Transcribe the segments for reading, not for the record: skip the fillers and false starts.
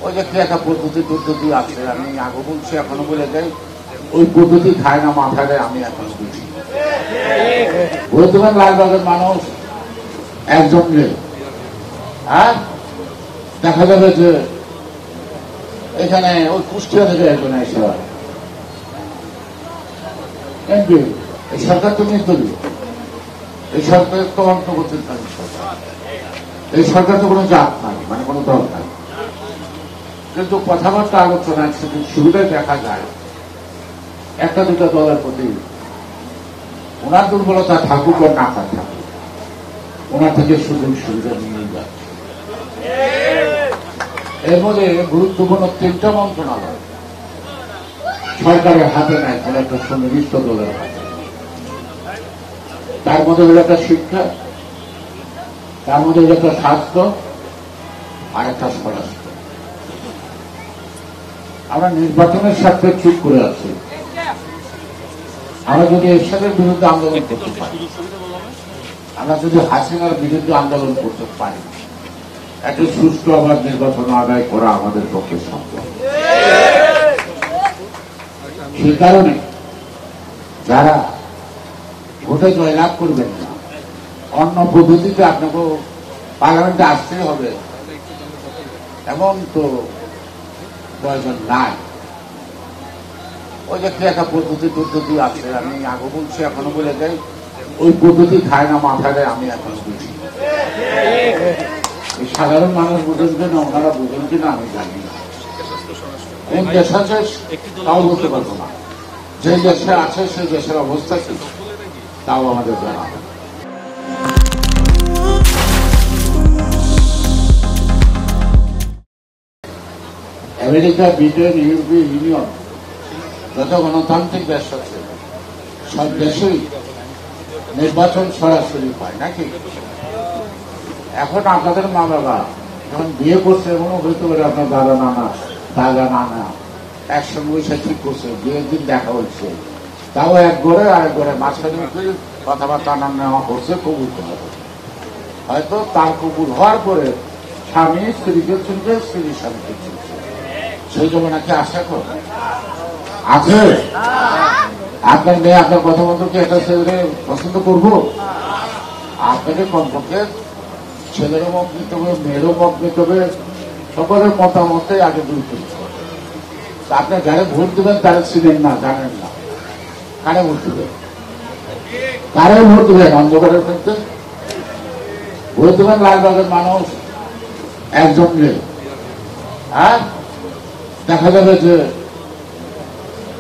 ওই যে কি একটা পদ্ধতি আছে, আমি আগে বলছি এখনো বলে যাই, ওই পদ্ধতি খায় না মাথায়, আমি এখন বুঝি। বর্তমান লালবাগের মানুষ একজন নেই, আর দেখা যাবে যে এখানে ওই কুষ্টিয়া থেকে একজন এসে এমপি। এই সরকার তো নির্দলীয়, এই সরকারের তো অন্তর্বর্তীকালীন সরকার, এই সরকার তো কোনো জাত নাই, মানে কোনো দল নাই, কিন্তু কথাবার্তা আলোচনায় সুবিধায় দেখা যায় একটা দুটা দলের প্রতি ওনার দুর্বলতা থাকুক আর না থাকুক, ওনার থেকে সুযোগ সুবিধা নিয়ে যাচ্ছে। এর মধ্যে গুরুত্বপূর্ণ 3টা মন্ত্রণালয় সরকারের হাতে নেয়, কোন একটা সুনির্দিষ্ট দলের হাতে। তার মধ্যে হল একটা শিক্ষা, তার মধ্যে হল একটা স্বাস্থ্য, আর একটা স্বরাষ্ট্র। আমরা নির্বাচনের স্বার্থে ঠিক করে আছি, আমরা যদি এরশাদের বিরুদ্ধে আন্দোলন করতে পারি, আমরা যদি হাসিনার বিরুদ্ধে আন্দোলন করতে পারি, একটা সুষ্ঠু আবার নির্বাচন আদায় করা আমাদের পক্ষে সম্ভব। সেই কারণে যারা ভোটে জয়লাভ করবেন না, অন্য পদ্ধতিতে আপনাকে পার্লামেন্টে আসতেই হবে এমন তো প্রয়োজন নাই। ওই যে কি একটা পদ্ধতি আছে, আমি আগে বলছি এখনো বলে যাই, ওই পদ্ধতি খায় না মাথায়, আমি এখন বুঝি। এই সাধারণ মানুষ বুঝেন কিনা, ওনারা বুঝেন কিনা আমি জানি না। কোন দেশ আছে তাও বলতে পারবো না, যে দেশে আছে সেই দেশের অবস্থা কি তাও আমাদের জানা। আমেরিকা, ব্রিটেন, ইউরোপীয় ইউনিয়ন যত গণতান্ত্রিক দেশ আছে সব দেশেই নির্বাচন সরাসরি হয় নাকি। এখন আপনাদের মা বাবা যখন বিয়ে করছে, এমনও হইতে পারে আপনার দাদা নানা একসঙ্গে বসে ঠিক করছে, বিয়ের দিন দেখা হচ্ছে, তাও এক ঘরে আরেক ঘরে মাঝখানে কথাবার্তা নেওয়া করছে, কবুল হবে। হয়তো তার কবুল হওয়ার পরে স্বামী স্ত্রীকে চলবে, স্ত্রী স্বামীকে চলছে, সেই জন্য নাকি আশা করে আছে। আপনার মেয়ে আপনার কথা মতো কি একটা ছেলে পছন্দ করবো? আপনাকে কমপক্ষে ছেলেরও মত নিতে হবে, মেয়েরও মত নিতে হবে, সকলের মতামতে আগে গুরুত্ব দিতে হবে। আপনি যারা ভোট দেবেন তারা ছিলেন না, জানেন না, কারে ভোট দেবেন, কারে ভোট দেবেন অন্ধকারের মধ্যে? ভোট দেবেন লালবাগের মানুষ একজন নেই, আর দেখা যাবে যে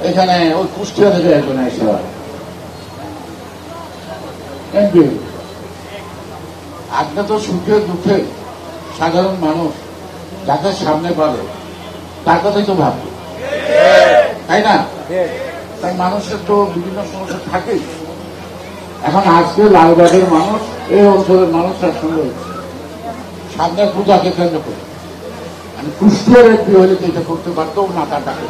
এখানে ওই কুষ্টিয়া থেকে একজন এসে এমপি। আপনি তো সুখে দুঃখে সাধারণ মানুষ যাকে সামনে পাবে তার কথাই তো ভাববে, তাই না? তাই মানুষের তো বিভিন্ন সমস্যা থাকেই। এখন আজকে লালবাগের মানুষ, এই অঞ্চলের মানুষ একসঙ্গে সামনে পূজাকে কেন্দ্র করে আমি কুষ্টিয়ার এমপি হলে তো এটা করতে পারতো না, তার ডাকে